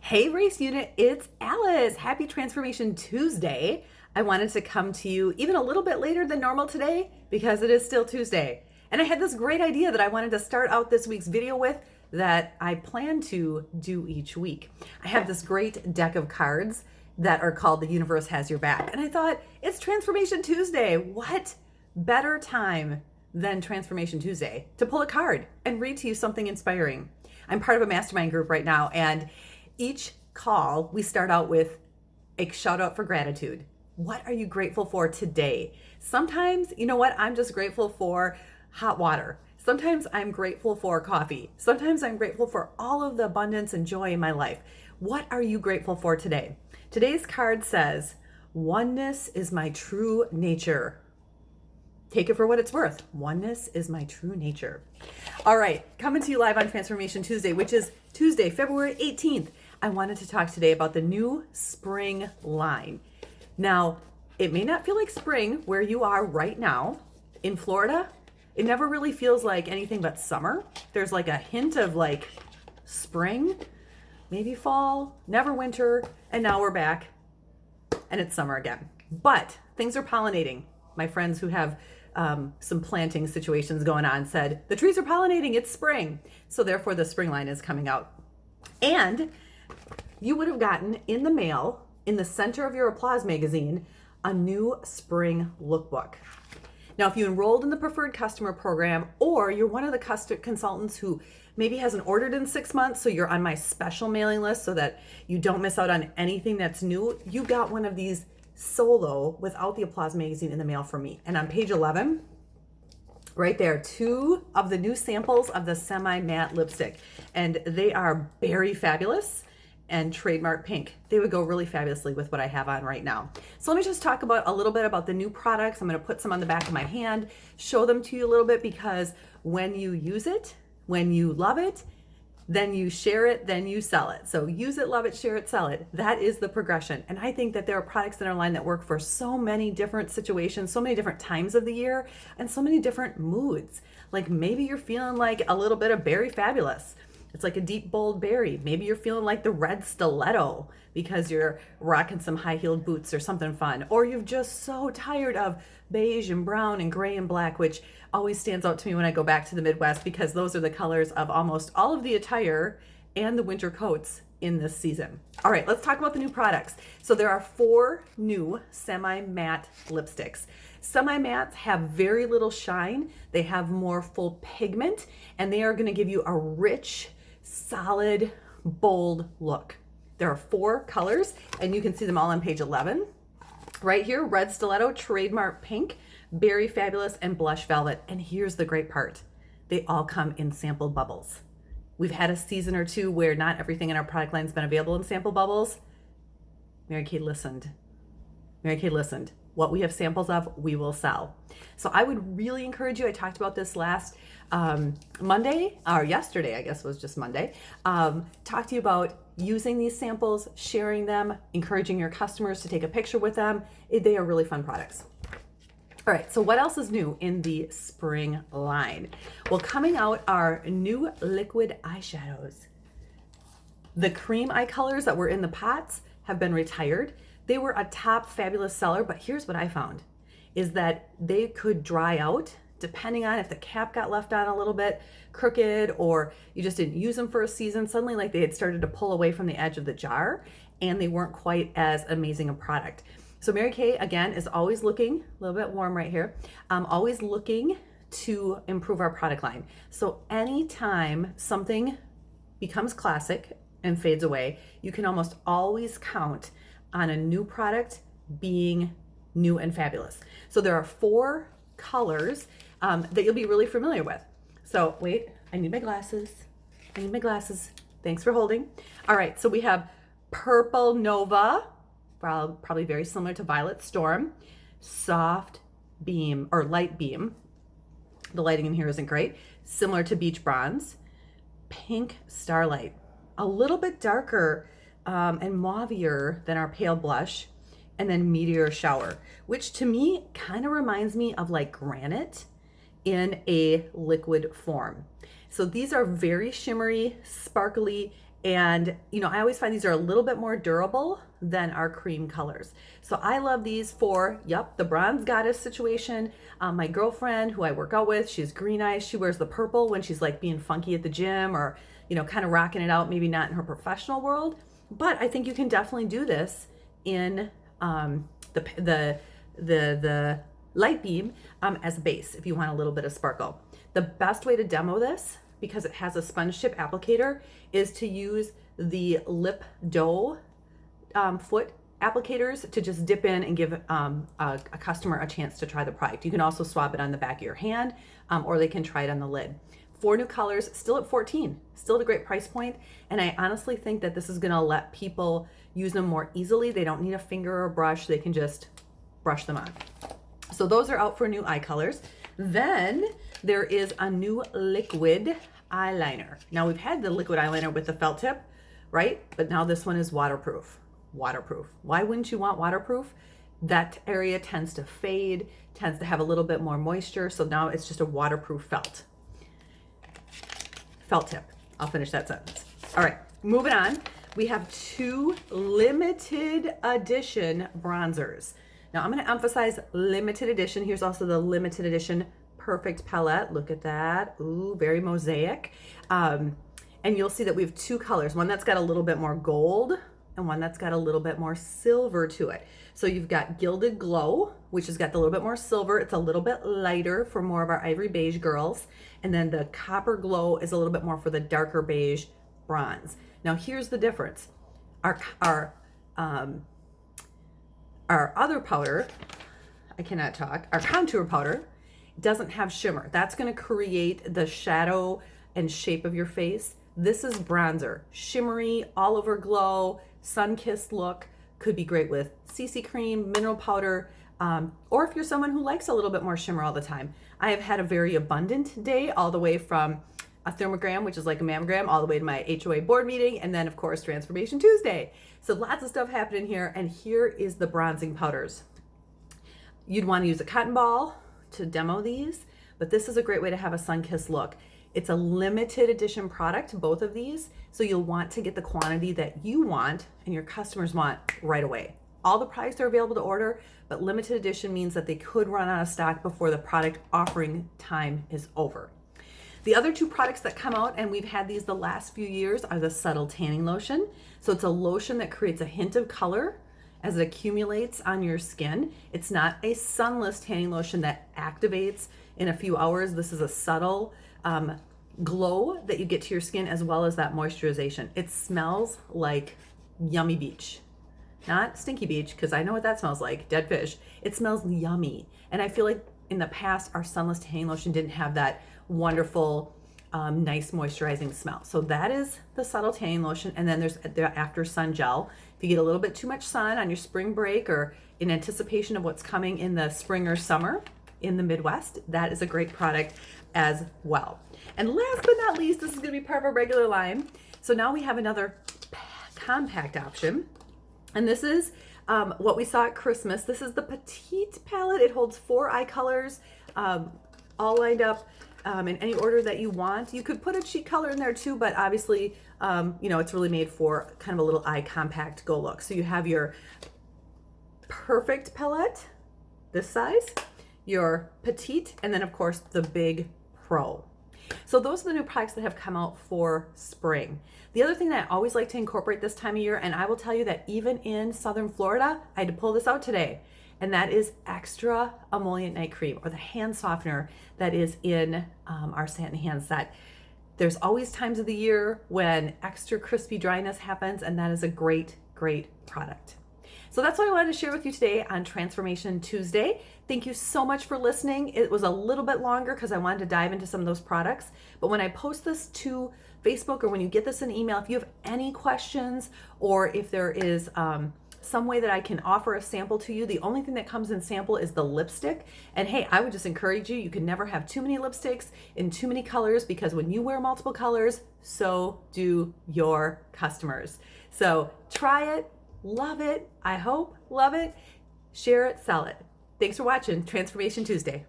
Hey Race Unit, it's Alice. Happy Transformation Tuesday. I wanted to come to you even a little bit later than normal today because it is still Tuesday. And I had this great idea that I wanted to start out this week's video with that I plan to do each week. I have this great deck of cards that are called The Universe Has Your Back. And I thought, it's Transformation Tuesday. What better time than Transformation Tuesday to pull a card and read to you something inspiring? I'm part of a mastermind group right now, and each call, we start out with a shout out for gratitude. What are you grateful for today? Sometimes, you know what? I'm just grateful for hot water. Sometimes I'm grateful for coffee. Sometimes I'm grateful for all of the abundance and joy in my life. What are you grateful for today? Today's card says, oneness is my true nature. Take it for what it's worth. Oneness is my true nature. All right, coming to you live on Transformation Tuesday, which is Tuesday, February 18th. I wanted to talk today about the new spring line. Now, it may not feel like spring where you are right now. In Florida, it never really feels like anything but summer. There's like a hint of like spring, maybe fall, never winter, and now we're back and it's summer again. But things are pollinating. My friends who have some planting situations going on said, the trees are pollinating, it's spring. So therefore the spring line is coming out. And you would have gotten in the mail, in the center of your Applause magazine, a new spring lookbook. Now, if you enrolled in the Preferred Customer Program, or you're one of the consultants who maybe hasn't ordered in 6 months, so you're on my special mailing list so that you don't miss out on anything that's new, you got one of these solo without the Applause magazine in the mail from me. And on page 11, right there, 2 of the new samples of the semi-matte lipstick. And they are Berry Fabulous and Trademark Pink. They would go really fabulously with what I have on right now. So let me just talk about a little bit about the new products. I'm going to put some on the back of my hand, show them to you a little bit, because when you use it, when you love it, then you share it, then you sell it. So use it, love it, share it, sell it. That is the progression. And I think that there are products in our line that work for so many different situations, so many different times of the year, and so many different moods. Like maybe you're feeling like a little bit of Berry Fabulous. It's like a deep, bold berry. Maybe you're feeling like the red stiletto because you're rocking some high-heeled boots or something fun. Or you're just so tired of beige and brown and gray and black, which always stands out to me when I go back to the Midwest, because those are the colors of almost all of the attire and the winter coats in this season. All right, let's talk about the new products. So there are 4 new semi-matte lipsticks. Semi-mattes have very little shine. They have more full pigment, and they are going to give you a rich, solid, bold look. There are 4 colors, and you can see them all on page 11. Right here, Red Stiletto, Trademark Pink, Berry Fabulous, and Blush Velvet. And here's the great part. They all come in sample bubbles. We've had a season or two where not everything in our product line has been available in sample bubbles. Mary Kay listened. Mary Kay listened. What we have samples of, we will sell. So I would really encourage you, I talked about this last Monday, or yesterday, I guess was just Monday, talk to you about using these samples, sharing them, encouraging your customers to take a picture with them. They are really fun products. All right, so what else is new in the spring line? Well, coming out are new liquid eyeshadows. The cream eye colors that were in the pots have been retired. They were a top fabulous seller, but here's what I found, is that they could dry out depending on if the cap got left on a little bit crooked, or you just didn't use them for a season. Suddenly, like, they had started to pull away from the edge of the jar, and they weren't quite as amazing a product. So Mary Kay, again, is always looking, a little bit warm right here, always looking to improve our product line. So anytime something becomes classic and fades away, you can almost always count on a new product being new and fabulous. So there are 4 colors that you'll be really familiar with. So wait, I need my glasses. I need my glasses. Thanks for holding. All right, so we have Purple Nova, probably very similar to Violet Storm, Soft Beam or Light Beam. The lighting in here isn't great. Similar to Beach Bronze, Pink Starlight, a little bit darker and mauvier than our Pale Blush, and then Meteor Shower, which to me kind of reminds me of like granite in a liquid form. So these are very shimmery, sparkly, And, I always find these are a little bit more durable than our cream colors. So I love these for, the bronze goddess situation. My girlfriend who I work out with, she's green eyes. She wears the purple when she's like being funky at the gym or, kind of rocking it out, maybe not in her professional world. But I think you can definitely do this in the light beam as a base if you want a little bit of sparkle. The best way to demo this, because it has a sponge tip applicator, is to use the lip dough foot applicators to just dip in and give a customer a chance to try the product. You can also swab it on the back of your hand, or they can try it on the lid. 4 new colors, still at $14, still at a great price point. And I honestly think that this is gonna let people use them more easily. They don't need a finger or a brush, they can just brush them on. So those are out for new eye colors. Then there is a new liquid eyeliner. Now we've had the liquid eyeliner with the felt tip, right? But now this one is waterproof. Waterproof. Why wouldn't you want waterproof? That area tends to fade, tends to have a little bit more moisture. So now it's just a waterproof felt tip. I'll finish that sentence. All right, moving on. We have 2 limited edition bronzers. Now I'm going to emphasize limited edition. Here's also the limited edition Perfect Palette. Look at that. Ooh, very mosaic. And you'll see that we have 2 colors. One that's got a little bit more gold and one that's got a little bit more silver to it. So you've got Gilded Glow, which has got a little bit more silver. It's a little bit lighter for more of our ivory beige girls. And then the Copper Glow is a little bit more for the darker beige bronze. Now here's the difference. Our other powder, our contour powder doesn't have shimmer. That's going to create the shadow and shape of your face. This is bronzer, shimmery, all over glow, sun-kissed look. Could be great with CC cream, mineral powder, or if you're someone who likes a little bit more shimmer all the time. I have had a very abundant day, all the way from a thermogram, which is like a mammogram, all the way to my HOA board meeting, and then of course Transformation Tuesday. So lots of stuff happening here, and here is the bronzing powders. You'd want to use a cotton ball to demo these, but this is a great way to have a sun-kissed look. It's a limited edition product, both of these, so you'll want to get the quantity that you want and your customers want right away. All the products are available to order, but limited edition means that they could run out of stock before the product offering time is over. The other 2 products that come out, and we've had these the last few years, are the Subtle Tanning Lotion. So it's a lotion that creates a hint of color as it accumulates on your skin. It's not a sunless tanning lotion that activates in a few hours. This is a subtle glow that you get to your skin, as well as that moisturization. It smells like yummy beach. Not stinky beach, because I know what that smells like, dead fish. It smells yummy. And I feel like in the past, our sunless tanning lotion didn't have that wonderful, nice moisturizing smell. So that is the Subtle Tanning Lotion. And then there's the After Sun Gel. If you get a little bit too much sun on your spring break, or in anticipation of what's coming in the spring or summer in the Midwest, that is a great product as well. And last but not least, this is going to be part of our regular line. So now we have another compact option. And this is what we saw at Christmas. This is the Petite palette. It holds 4 eye colors, all lined up in any order that you want. You could put a cheek color in there too, but obviously, it's really made for kind of a little eye compact go look. So you have your Perfect palette, this size, your Petite, and then of course the Big Pro. So those are the new products that have come out for spring. The other thing that I always like to incorporate this time of year, and I will tell you that even in Southern Florida, I had to pull this out today, and that is Extra Emollient Night Cream, or the hand softener that is in our Satin Hand set. There's always times of the year when extra crispy dryness happens, and that is a great, great product. So that's what I wanted to share with you today on Transformation Tuesday. Thank you so much for listening. It was a little bit longer because I wanted to dive into some of those products. But when I post this to Facebook, or when you get this in email, if you have any questions, or if there is some way that I can offer a sample to you, the only thing that comes in sample is the lipstick. And hey, I would just encourage you, you can never have too many lipsticks in too many colors, because when you wear multiple colors, so do your customers. So try it. Love it. I hope. Love it. Share it. Sell it. Thanks for watching Transformation Tuesday.